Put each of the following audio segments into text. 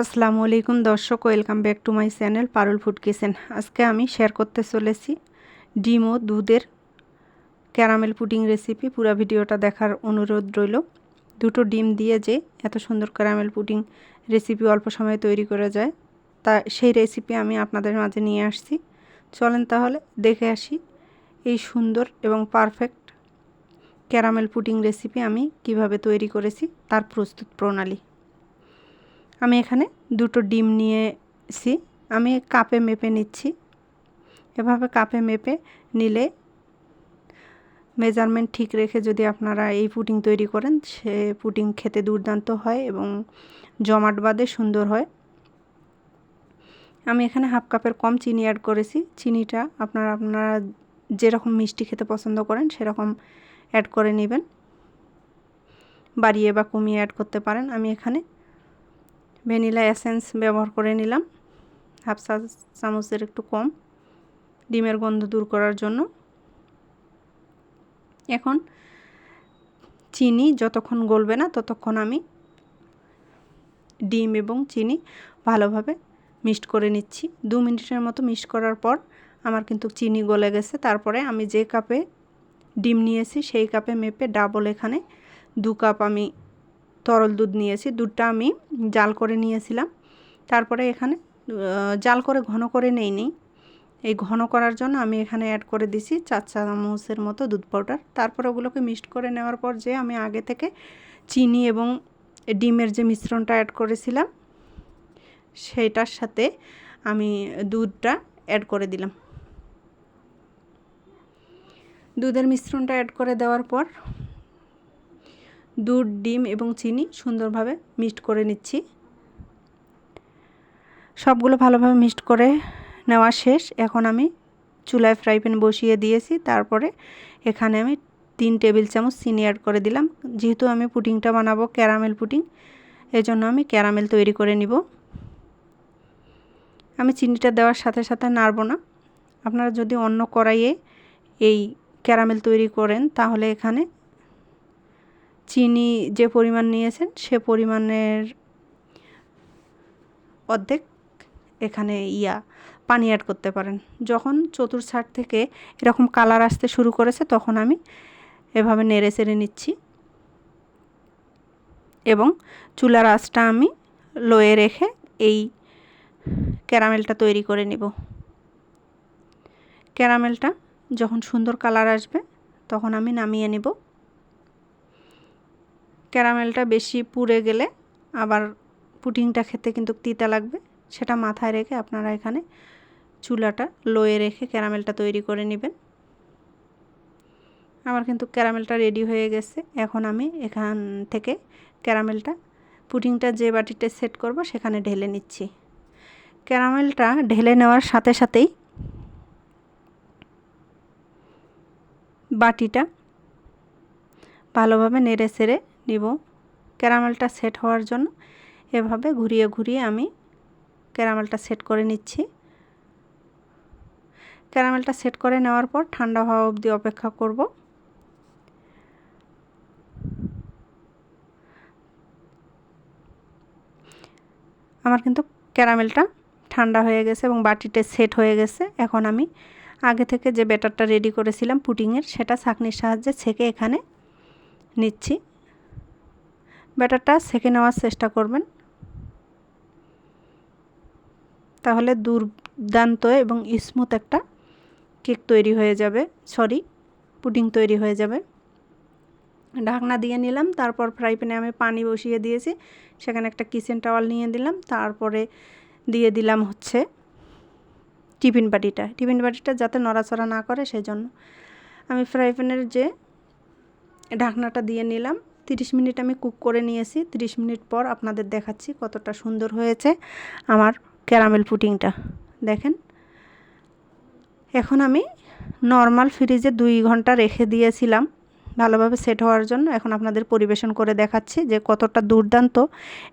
আসসালামু আলাইকুম দর্শক, welcome back to my channel Parul food kitchen. আজকে আমি শেয়ার করতে চলেছি ডিম ও দুধের ক্যারামেল পুডিং রেসিপি। পুরো ভিডিওটা দেখার অনুরোধ রইল। দুটো ডিম দিয়ে যে এত সুন্দর ক্যারামেল পুডিং রেসিপি অল্প সময়ে তৈরি করা যায়, তা সেই রেসিপি আমি আপনাদের মাঝে নিয়ে আসছি। চলেন তাহলে দেখে আসি এই সুন্দর এবং পারফেক্ট ক্যারামেল পুডিং রেসিপি আমি কিভাবে তৈরি করেছি, তার প্রস্তুত প্রণালী। আমি এখানে দুটো ডিম নিয়েছি, আমি কাপে মেপে নিচ্ছি। এভাবে কাপে মেপে নিলে মেজারমেন্ট ঠিক রেখে যদি আপনারা এই পুডিং তৈরি করেন, সে পুডিং খেতে দুর্দান্ত হয় এবং জমাট বাঁধে সুন্দর হয়। আমি এখানে হাফ কাপের কম চিনি অ্যাড করেছি। চিনিটা আপনারা যেরকম মিষ্টি খেতে পছন্দ করেন সেরকম অ্যাড করে নেবেন, বাড়িয়ে বা কমিয়ে অ্যাড করতে পারেন। আমি এখানে ভ্যানিলা এসেন্স ব্যবহার করে নিলাম, হাফ চা চামচের একটু কম, ডিমের গন্ধ দূর করার জন্য। এখন চিনি যতক্ষণ গলবে না ততক্ষণ আমি ডিম এবং চিনি ভালোভাবে মিক্সড করে নিচ্ছি। 2 মিনিটের মতো মিক্সড করার পর আমার কিন্তু চিনি গলে গেছে। তারপরে আমি যে কাপে ডিম নিয়েছি সেই কাপে মেপে ডাবল এখানে 2 কাপ আমি তরল দুধ নিয়েছি। দুধটা আমি জাল করে নিয়েছিলাম। তারপরে এখানে জাল করে ঘন করে নেইনি, এই ঘন করার জন্য আমি এখানে অ্যাড করে দিছি 4 চামচের মতো দুধ পাউডার। তারপর ওগুলোকে মিক্সড করে নেওয়ার পর যে আমি আগে থেকে চিনি এবং ডিমের যে মিশ্রণটা অ্যাড করেছিলাম সেইটার সাথে আমি দুধটা অ্যাড করে দিলাম। দুধের মিশ্রণটা অ্যাড করে দেওয়ার পর দুধ, ডিম এবং চিনি সুন্দরভাবে মিক্সড করে নিচ্ছি। সবগুলো ভালোভাবে মিক্সড করে নেওয়া শেষ। এখন আমি চুলায় ফ্রাই প্যান বসিয়ে দিয়েছি। তারপরে এখানে আমি 3 টেবিল চামচ চিনি অ্যাড করে দিলাম। যেহেতু আমি পুডিংটা বানাবো ক্যারামেল পুডিং, এজন্য আমি ক্যারামেল তৈরি করে নিব। আমি চিনিটা দেওয়ার সাথে সাথে নাড়ব না। আপনারা যদি অন্য কড়াইয়ে এই ক্যারামেল তৈরি করেন তাহলে এখানে চিনি যে পরিমাণ নিয়েছেন সে পরিমাণের অর্ধেক এখানে পানি অ্যাড করতে পারেন। যখন চতুর্থার থেকে এরকম কালার আসতে শুরু করেছে তখন আমি এভাবে নেড়ে চেড়ে নিচ্ছি এবং চুলার আঁচটা আমি লোয়ে রেখে এই ক্যারামেলটা তৈরি করে নিব। ক্যারামেলটা যখন সুন্দর কালার আসবে তখন আমি নামিয়ে নেব। ক্যারামেলটা বেশি পুড়ে গেলে আবার পুডিংটা খেতে কিন্তু তিতা লাগবে, সেটা মাথায় রেখে আপনারা এখানে চুলাটা লোয়ে রেখে ক্যারামেলটা তৈরি করে নেবেন। আমার কিন্তু ক্যারামেলটা রেডি হয়ে গেছে। এখন আমি এখান থেকে ক্যারামেলটা পুডিংটা যে বাটিতে সেট করব সেখানে ঢেলে নিচ্ছি। ক্যারামেলটা ঢেলে নেওয়ার সাথে সাথেই বাটিটা ভালোভাবে নেড়ে চেড়ে নিব। ক্যারামেলটা সেট হওয়ার জন্য এভাবে ঘুরিয়ে ঘুরিয়ে আমি ক্যারামেলটা সেট করে নিচ্ছি। ক্যারামেলটা সেট করে নেওয়ার পর ঠান্ডা হওয়া অবধি অপেক্ষা করব। আমার কিন্তু ক্যারামেলটা ঠান্ডা হয়ে গেছে এবং বাটিতে সেট হয়ে গেছে। এখন আমি আগে থেকে যে ব্যাটারটা রেডি করেছিলাম পুডিংয়ের, সেটা ছাঁকনির সাহায্যে ছেঁকে এখানে নিচ্ছি। ব্যাটারটা ছেঁকে নেওয়ার চেষ্টা করবেন, তাহলে দুর্দান্ত এবং স্মুথ একটা কেক তৈরি হয়ে যাবে, পুডিং তৈরি হয়ে যাবে। ঢাকনা দিয়ে নিলাম। তারপর ফ্রাই প্যানে আমি পানি বসিয়ে দিয়েছি, সেখানে একটা কিচেন টাওয়াল নিয়ে দিলাম। তারপরে দিয়ে দিলাম হচ্ছে টিফিন বাটিটা যাতে নড়াচড়া না করে সেই জন্য আমি ফ্রাই প্যানের যে ঢাকনাটা দিয়ে নিলাম। 30 মিনিট আমি কুক করে নিয়েছি। 30 মিনিট পর আপনাদের দেখাচ্ছি কতটা সুন্দর হয়েছে আমার ক্যারামেল পুডিংটা। দেখেন, এখন আমি নর্মাল ফ্রিজে 2 ঘন্টা রেখে দিয়েছিলাম ভালোভাবে সেট হওয়ার জন্য। এখন আপনাদের পরিবেশন করে দেখাচ্ছি যে কতটা দুর্দান্ত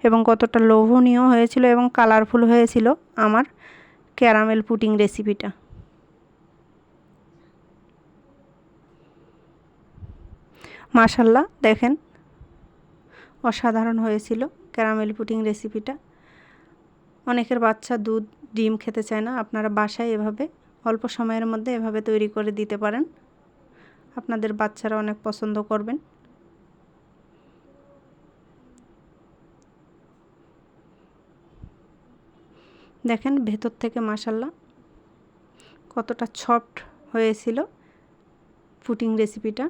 এবং কতটা লোভনীয় হয়েছিল এবং কালারফুল হয়েছিল আমার ক্যারামেল পুডিং রেসিপিটা। মাশাআল্লাহ, দেখেন অসাধারণ হয়েছিল ক্যারামেল পুডিং রেসিপিটা। অনেকের বাচ্চা দুধ ডিম খেতে চায় না, আপনারা বাসায় এভাবে অল্প সময়ের মধ্যে এভাবে তৈরি করে দিতে পারেন, আপনাদের বাচ্চারা অনেক পছন্দ করবেন। দেখেন ভেতর থেকে মাশাল্লাহ কতটা সফট হয়েছিল পুডিং রেসিপিটা।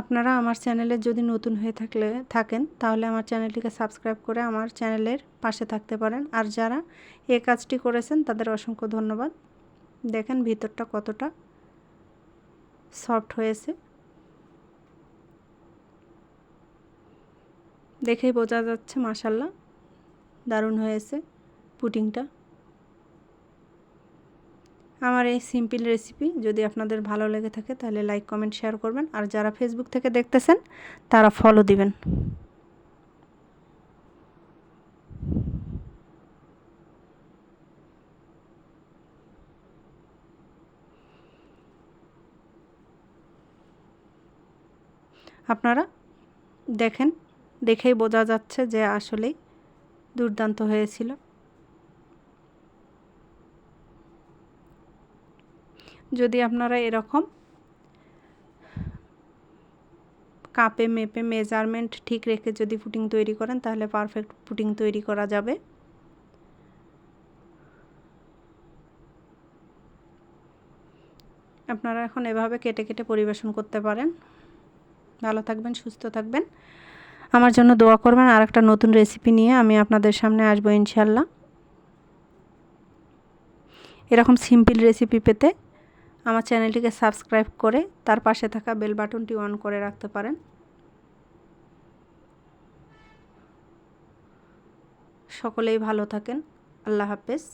আপনারা আমার চ্যানেলে যদি নতুন হয়ে থাকেন তাহলে আমার চ্যানেলটিকে সাবস্ক্রাইব করে আমার চ্যানেলের পাশে থাকতে পারেন। আর যারা এই কাজটি করেছেন তাদের অসংখ্য ধন্যবাদ। দেখেন ভিতরটা কতটা সফট হয়েছে, দেখেই বোঝা যাচ্ছে মাশাল্লাহ দারুণ হয়েছে পুডিংটা। আমার এই সিম্পল রেসিপি যদি আপনাদের ভালো লেগে থাকে তাহলে লাইক কমেন্ট শেয়ার করবেন। আর যারা ফেসবুক থেকে দেখতেছেন তারা ফলো দিবেন। আপনারা দেখেন, দেখেই বোঝা যাচ্ছে যে আসলেই দুর্দান্ত হয়েছিল। যদি আপনারা এরকম কাপে মেপে মেজারমেন্ট ঠিক রেখে যদি পুডিং তৈরি করেন তাহলে পারফেক্ট পুডিং তৈরি করা যাবে। আপনারা এখন এভাবে কেটে কেটে পরিবেশন করতে পারেন। ভালো থাকবেন, সুস্থ থাকবেন, আমার জন্য দোয়া করবেন। আর একটা নতুন রেসিপি নিয়ে আমি আপনাদের সামনে আসবো ইনশাল্লাহ। এরকম সিম্পল রেসিপি পেতে আমার চ্যানেলটিকে সাবস্ক্রাইব করে তার পাশে থাকা বেল বাটনটি অন করে রাখতে পারেন। সকলেই ভালো থাকেন। আল্লাহ হাফেজ।